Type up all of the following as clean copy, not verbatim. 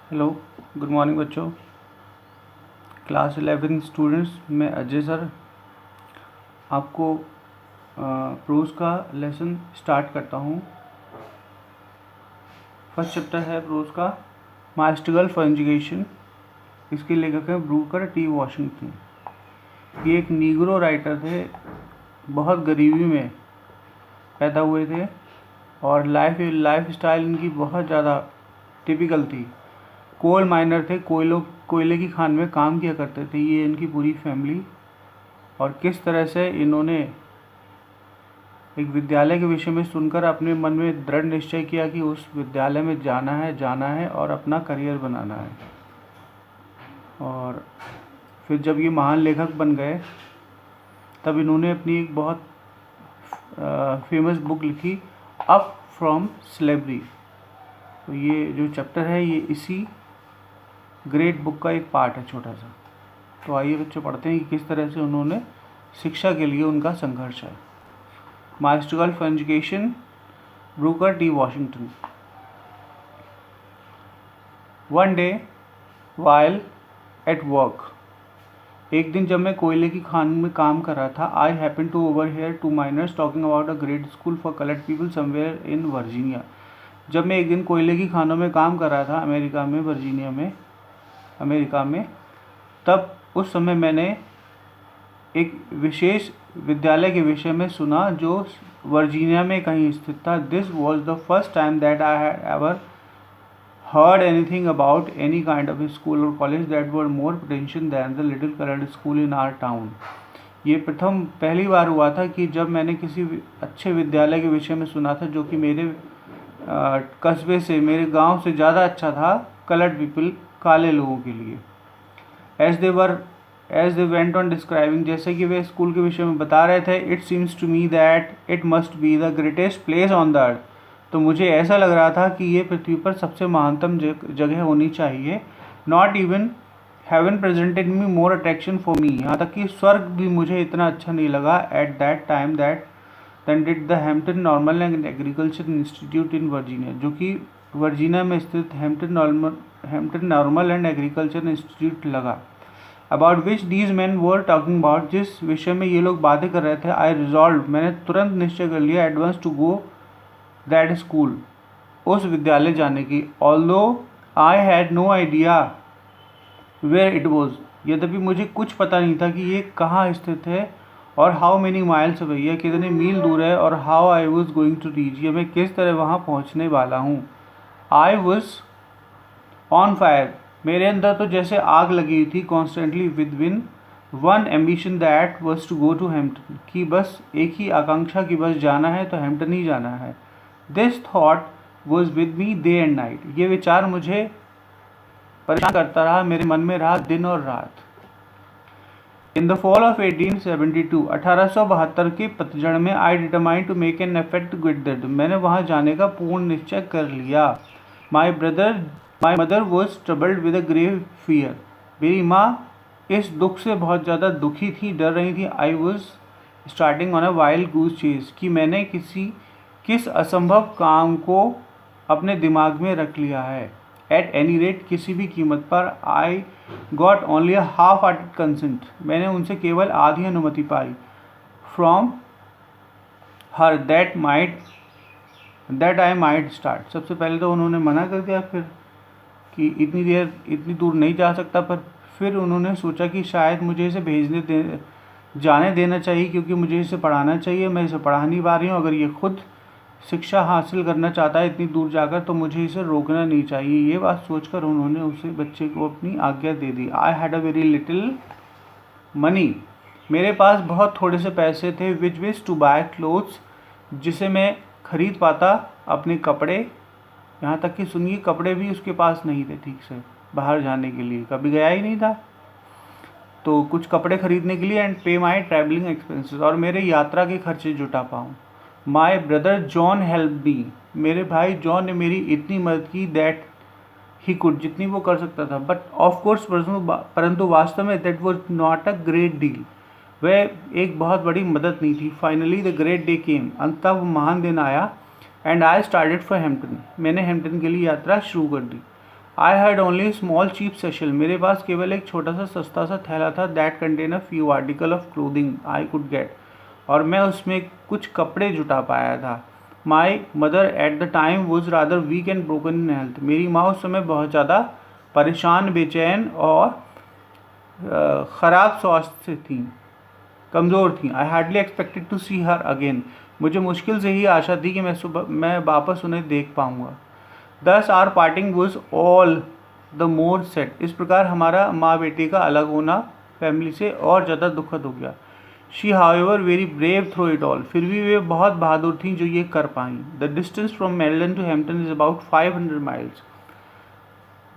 Hello, good morning बच्चों। Class 11 students, मैं Ajay sir आपको प्रोज का लेसन स्टार्ट करता हूँ। फर्स्ट चैप्टर है प्रोज का माय स्ट्रगल फॉर एजुकेशन। इसके लेखक हैं ब्रूकर टी वॉशिंगटन। ये एक नीग्रो राइटर थे, बहुत गरीबी में पैदा हुए थे और लाइफ स्टाइल इनकी बहुत ज़्यादा टिपिकल थी। कोल माइनर थे, कोयले की खान में काम किया करते थे ये इनकी पूरी फैमिली। और किस तरह से इन्होंने एक विद्यालय के विषय में सुनकर अपने मन में दृढ़ निश्चय किया कि उस विद्यालय में जाना है और अपना करियर बनाना है। और फिर जब ये महान लेखक बन गए तब इन्होंने अपनी एक बहुत फेमस बुक लिखी, अप फ्रॉम स्लेवरी। तो ये जो चैप्टर है ये इसी ग्रेट बुक का एक पार्ट है, छोटा सा। तो आइए बच्चों पढ़ते हैं कि किस तरह से उन्होंने शिक्षा के लिए उनका संघर्ष है। My struggle for education, Brooker T Washington. One day while at work, एक दिन जब मैं कोयले की खान में काम कर रहा था, I happen to overhear two miners talking about a great school for coloured people somewhere in Virginia. जब मैं एक दिन कोयले की खानों में काम कर रहा था अमेरिका में, वर्जीनिया में, अमेरिका में, तब उस समय मैंने एक विशेष विद्यालय के विषय में सुना जो वर्जीनिया में कहीं स्थित था। This was the first time that I had ever heard anything about any kind of a school or college that were more potential than the little colored school in our town। ये पहली बार हुआ था कि जब मैंने किसी अच्छे विद्यालय के विषय में सुना था जो कि मेरे कस्बे से, मेरे गांव से ज़्यादा अच्छा था कलर्ड पीपल, काले लोगों के लिए। As they went on describing, जैसे कि वे स्कूल के विषय में बता रहे थे, it seems to me that it must be the greatest place on the earth. तो मुझे ऐसा लग रहा था कि ये पृथ्वी पर सबसे महानतम जगह होनी चाहिए। Not even heaven presented me more attraction for me, यहाँ तक कि स्वर्ग भी मुझे इतना अच्छा नहीं लगा at that time then did the Hampton normal and agriculture institute in Virginia, जो कि वर्जीनिया में स्थित Hampton normal and agriculture institute लगा। About which these man were talking about, जिस विषय में ये लोग बातें कर रहे थे। आई रिजॉल्व, मैंने तुरंत निश्चय कर लिया, advance to go that school, उस विद्यालय जाने की। Although I had no idea where it was, यद्यपि मुझे कुछ पता नहीं था कि ये कहाँ स्थित है और हाउ मेनी माइल्स अवे, यह कितने मील दूर है, और how I was going to reach, ये मैं किस तरह वहाँ पहुँचने वाला हूँ। आई वॉज ऑन फायर, मेरे अंदर तो जैसे आग लगी थी। Constantly within one ambition that was to go to Hampton, कि बस एक ही आकांक्षा कि बस जाना है तो हैम्पटन ही जाना है। This thought was with me day and night, ये विचार मुझे परेशान करता रहा, मेरे मन में रहा दिन और रात। इन द फॉल ऑफ 1872, 1872 के पतझड़ में, I determined to make an effort with that, मैंने वहाँ जाने का पूर्ण निश्चय कर लिया। My mother was troubled with a grave fear, मेरी माँ इस दुख से बहुत ज़्यादा दुखी थी, डर रही थी। I was starting on a wild goose chase, कि मैंने किस असंभव काम को अपने दिमाग में रख लिया है। एट एनी रेट, किसी भी कीमत पर। I got only a half hearted consent, मैंने उनसे केवल आधी अनुमति पाई। From her that I might start, सबसे पहले तो उन्होंने मना कर दिया फिर कि इतनी दूर नहीं जा सकता, पर फिर उन्होंने सोचा कि शायद मुझे इसे जाने देना चाहिए, क्योंकि मुझे इसे पढ़ाना चाहिए। मैं इसे पढ़ा नहीं पा रही हूँ, अगर ये खुद शिक्षा हासिल करना चाहता है इतनी दूर जाकर तो मुझे इसे रोकना नहीं चाहिए। ये बात सोचकर उन्होंने उसे बच्चे को अपनी आज्ञा दे दी। I had a very little money, मेरे पास बहुत थोड़े से पैसे थे। विच टू बाय क्लोथ्स, जिसे मैं खरीद पाता अपने कपड़े, यहाँ तक कि सुनिए कपड़े भी उसके पास नहीं थे ठीक से, बाहर जाने के लिए कभी गया ही नहीं था, तो कुछ कपड़े खरीदने के लिए। एंड पे माई ट्रैवलिंग एक्सपेंसेस, और मेरे यात्रा के खर्चे जुटा पाऊँ। My brother John help me, मेरे भाई जॉन ने मेरी इतनी मदद की दैट ही कुड, जितनी वो कर सकता था। बट ऑफ कोर्स, परंतु वास्तव में that was not a great deal, वह एक बहुत बड़ी मदद नहीं थी। Finally the great day came, अंततः वो महान दिन आया। And I started for Hampton, मैंने हैम्पटन के लिए यात्रा शुरू कर दी। I had only small cheap satchel, मेरे पास केवल एक छोटा सा सस्ता सा थैला था, that contain a few article of clothing I could get, और मैं उसमें कुछ कपड़े जुटा पाया था। My mother at the time was rather weak and broken in health, मेरी माँ उस समय बहुत ज़्यादा परेशान, बेचैन और ख़राब स्वास्थ्य से थी, कमज़ोर थी। I hardly expected to see her again, मुझे मुश्किल से ही आशा थी कि मैं वापस उन्हें देख पाऊँगा। Thus our parting was all the more sad, इस प्रकार हमारा माँ बेटी का अलग होना फैमिली से और ज़्यादा दुखद हो गया। She however very brave through it all, फिर भी वे बहुत बहादुर थीं जो ये कर पाईं। The distance from Malden to Hampton is about 500 miles,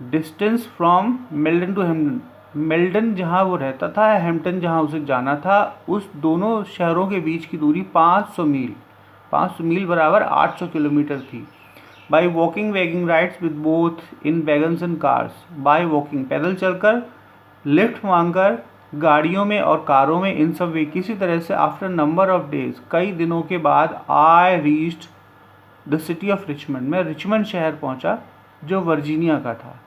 distance from Malden to Hampton, Malden जहाँ वो रहता था, हैम्पटन जहाँ उसे जाना था, उस दोनों शहरों के बीच की दूरी 500 मील, 500 मील बराबर 800 किलोमीटर थी। By walking waging rides with both in wagons and cars, by walking पैदल चलकर, लिफ्ट मांगकर, गाड़ियों में और कारों में, इन सब वे किसी तरह से आफ्टर नंबर ऑफ डेज, कई दिनों के बाद, I reached the city of Richmond, मैं रिचमंड शहर पहुंचा जो वर्जीनिया का था।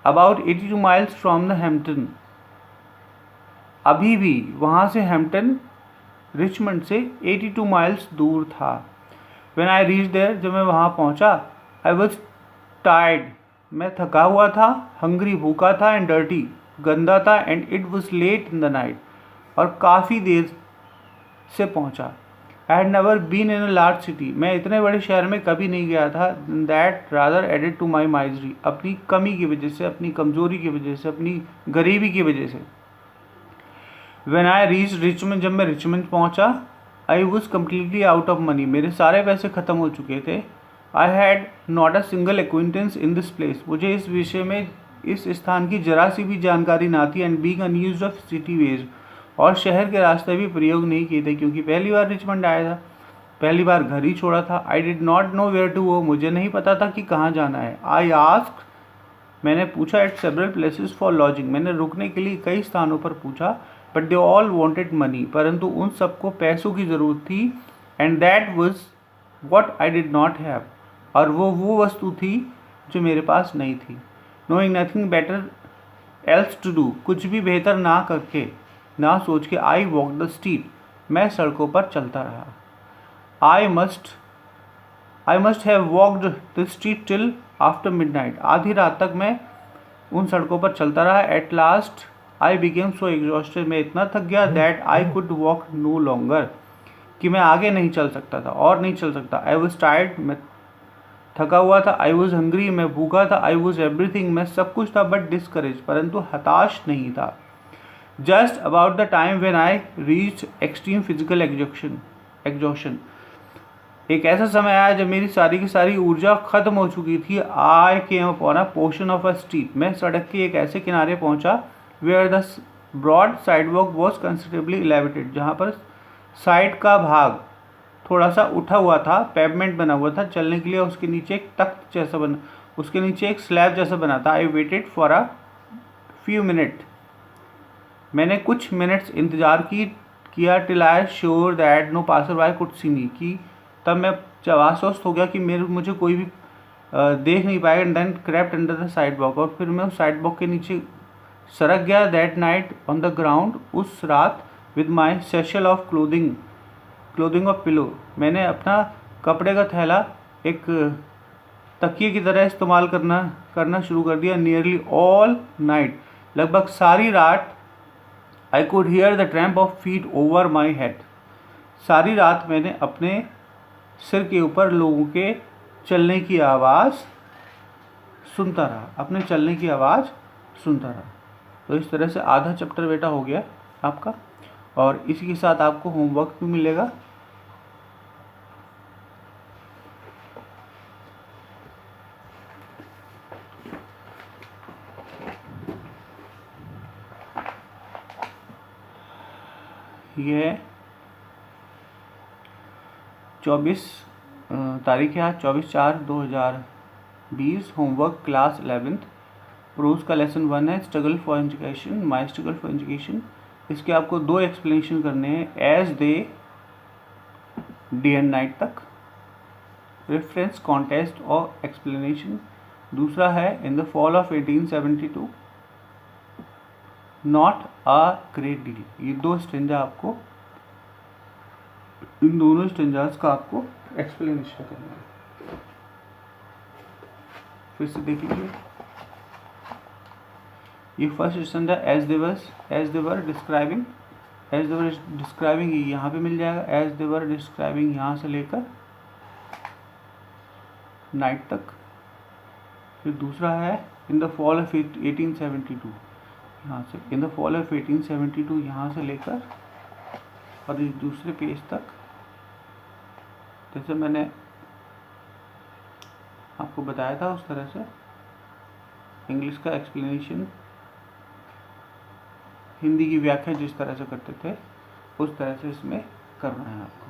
About 82 miles from the Hampton, अभी भी वहाँ से हैम्पटन रिचमंड से 82 माइल्स दूर था। व्हेन आई रीच देयर, जब मैं वहाँ पहुँचा, आई वॉज टायर्ड, मैं थका हुआ था, हंग्री भूखा था, एंड डर्टी गंदा था, and it was late in the night, और काफ़ी देर से पहुँचा। I had never been in a large city, मैं इतने बड़े शहर में कभी नहीं गया था। That rather added to my misery, अपनी कमी की वजह से, अपनी कमज़ोरी की वजह से, अपनी गरीबी की वजह से। व्हेन आई रीच रिचमंड, जब मैं रिचमंड पहुंचा, I was completely out of money, मेरे सारे पैसे ख़त्म हो चुके थे। I had not a single acquaintance in this place, मुझे इस विषय में, इस स्थान की जरा सी भी जानकारी ना थी। And being unused of city ways, और शहर के रास्ते भी प्रयोग नहीं किए थे, क्योंकि पहली बार रिचमंड आया था, पहली बार घर ही छोड़ा था। I did not know where to go, मुझे नहीं पता था कि कहाँ जाना है। आई आस्क्ड, मैंने पूछा, at several places for lodging, मैंने रुकने के लिए कई स्थानों पर पूछा। But they all wanted money, परंतु उन सबको पैसों की ज़रूरत थी। And that was what I did not have, और वो वस्तु थी जो मेरे पास नहीं थी। Knowing nothing better else to do, कुछ भी बेहतर ना करके, ना सोच के, आई वॉक द स्ट्रीट, मैं सड़कों पर चलता रहा। I must have walked the street till after midnight, आधी रात तक मैं उन सड़कों पर चलता रहा। At last I became so exhausted, मैं इतना थक गया, that I could walk no longer, कि मैं आगे नहीं चल सकता था और नहीं चल सकता। आई वॉज टायर्ड, मैं थका हुआ था। आई वॉज हंग्री, मैं भूखा था। आई वॉज एवरीथिंग, मैं सब कुछ था, बट डिस्करेज, परंतु हताश नहीं था। Just about the time when I reach extreme physical exhaustion, एक ऐसा समय आया जब मेरी सारी की सारी ऊर्जा खत्म हो चुकी थी। I came upon a portion of a street, मैं सड़क के एक ऐसे किनारे पहुंचा, where the broad sidewalk was considerably elevated, जहाँ पर साइड का भाग थोड़ा सा उठा हुआ था, पेवमेंट बना हुआ था चलने के लिए, उसके नीचे एक तख्त जैसा बना, उसके नीचे एक स्लैब जैसा बना था। I waited for a few minute, मैंने कुछ मिनट्स इंतज़ार किया, till I sure that no passer by could see me, कि तब मैं जब आश्वस्त हो गया कि मुझे कोई भी देख नहीं पाएगा। And then crept under the sidewalk, और फिर मैं उस साइड वॉक के नीचे सरक गया। That night on the ground, उस रात, with my सेशल of clothing of pillow, मैंने अपना कपड़े का थैला एक तकिए की तरह इस्तेमाल करना शुरू कर दिया। नियरली ऑल नाइट, लगभग सारी रात, I could hear the tramp of feet over my head, सारी रात मैंने अपने सिर के ऊपर लोगों के चलने की आवाज़ सुनता रहा, अपने चलने की आवाज़ सुनता रहा। तो इस तरह से आधा चैप्टर बेटा हो गया आपका, और इसी के साथ आपको होमवर्क भी मिलेगा। ये 24 तारीख है आज, 24/4/2020। होमवर्क क्लास 11th, प्रोज का लेसन 1 है, struggle for education, my struggle for education. इसके आपको 2 एक्सप्लेनेशन करने हैं, as the day and night तक, रेफरेंस, कॉन्टेस्ट और एक्सप्लेनेशन। दूसरा है in the fall of 1872, not a great deal. ये दो स्टेंजा आपको, इन दोनों स्टेंजास का आपको एक्सप्लेनेशन करना है। फिर से देख लीजिए, ये first stanza as they were describing यहाँ पे मिल जाएगा, एज देवर डिस्क्राइबिंग यहाँ से लेकर नाइट तक। फिर दूसरा है इन द फॉल ऑफ 1872, यहाँ से इन द फॉल ऑफ 1872 यहाँ से लेकर और इस दूसरे पेज तक। जैसे मैंने आपको बताया था उस तरह से इंग्लिश का एक्सप्लेनेशन, हिंदी की व्याख्या जिस तरह से करते थे उस तरह से इसमें करना है आपको।